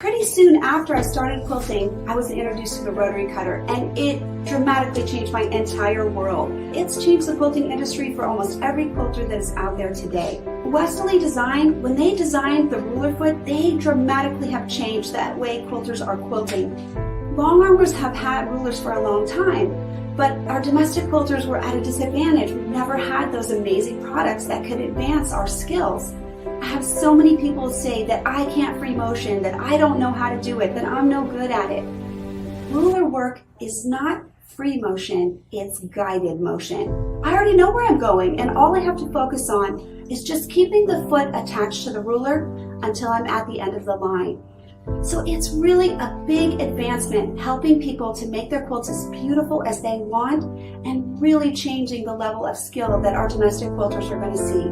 Pretty soon after I started quilting, I was introduced to the rotary cutter, and it dramatically changed my entire world. It's changed the quilting industry for almost every quilter that is out there today. Westerly Design, when they designed the ruler foot, they dramatically have changed that way quilters are quilting. Long armers have had rulers for a long time, but our domestic quilters were at a disadvantage. We've never had those amazing products that could advance our skills. I have so many people say that I can't free motion, that I don't know how to do it, that I'm no good at it. Ruler work is not free motion, it's guided motion. I already know where I'm going, and all I have to focus on is just keeping the foot attached to the ruler until I'm at the end of the line. So it's really a big advancement, helping people to make their quilts as beautiful as they want and really changing the level of skill that our domestic quilters are going to see.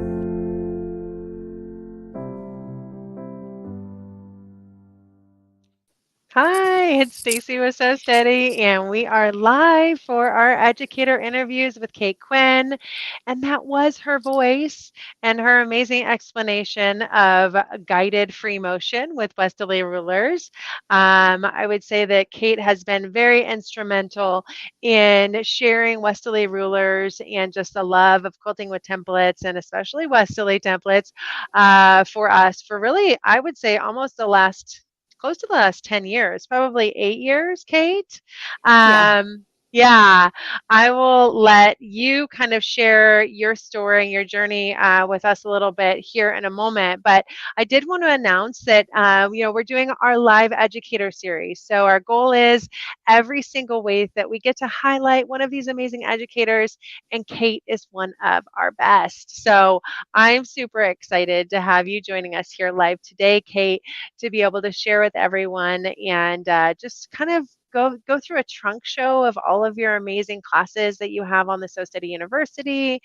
Hi, it's Stacy with So Steady, and we are live for our educator interviews with Kate Quinn. And that was her voice and her amazing explanation of guided free motion with Westerly rulers. I would say that Kate has been very instrumental in sharing Westerly rulers and just the love of quilting with templates, and especially Westerly templates for us for really, I would say, almost the last close to the last 10 years, probably 8 years, Kate. Yeah. Yeah, I will let you kind of share your story and your journey with us a little bit here in a moment. But I did want to announce that, we're doing our live educator series. So our goal is every single week that we get to highlight one of these amazing educators, and Kate is one of our best. So I'm super excited to have you joining us here live today, Kate, to be able to share with everyone and just kind of go through a trunk show of all of your amazing classes that you have on the So Steady University,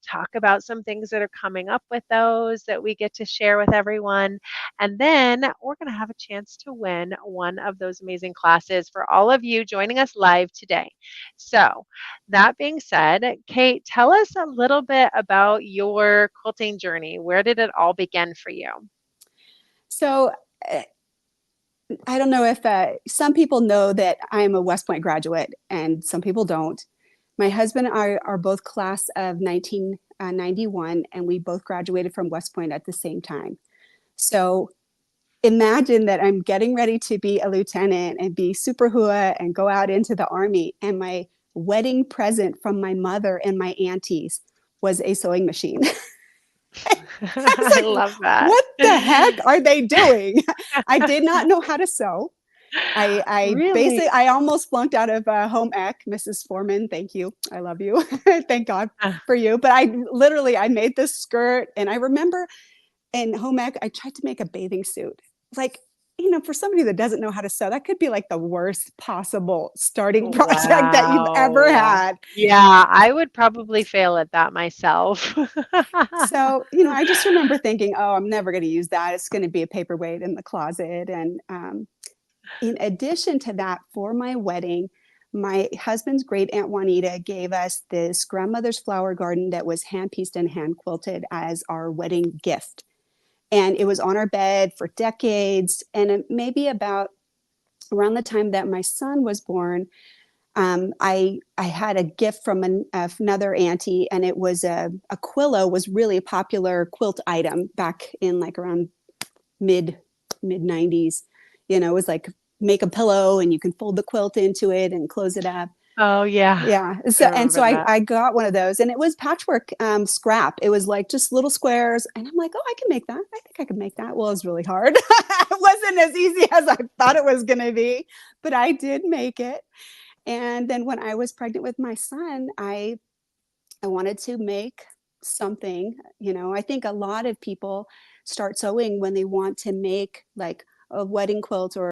talk about some things that are coming up with those that we get to share with everyone. And then we're going to have a chance to win one of those amazing classes for all of you joining us live today. So that being said, Kate, tell us a little bit about your quilting journey. Where did it all begin for you? So I don't know if some people know that I'm a West Point graduate and some people don't. My husband and I are both class of 1991, and we both graduated from West Point at the same time. So imagine that I'm getting ready to be a lieutenant and be super hua and go out into the Army, and my wedding present from my mother and my aunties was a sewing machine. I was I like, love that. what the heck are they doing? I did not know how to sew. Really? I almost flunked out of home ec. Mrs. Foreman, thank you. I love you. Thank God Uh, for you. But I made this skirt, and I remember in home ec, I tried to make a bathing suit. Like, for somebody that doesn't know how to sew, that could be like the worst possible starting project that you've ever Wow. had. Yeah, I would probably fail at that myself. So, I just remember thinking, oh, I'm never going to use that. It's going to be a paperweight in the closet. And in addition to that, for my wedding, my husband's great aunt Juanita gave us this grandmother's flower garden that was hand pieced and hand quilted as our wedding gift. And it was on our bed for decades. And maybe about around the time that my son was born, I had a gift from another auntie, and it was a quillo was really a popular quilt item back in like around mid 90s. It was like make a pillow and you can fold the quilt into it and close it up. Oh, yeah. Yeah. I So remember that. I got one of those, and it was patchwork scrap. It was like just little squares. And I'm like, oh, I can make that. I think I can make that. Well, it was really hard. It wasn't as easy as I thought it was going to be, but I did make it. And then when I was pregnant with my son, I wanted to make something. I think a lot of people start sewing when they want to make like a wedding quilt or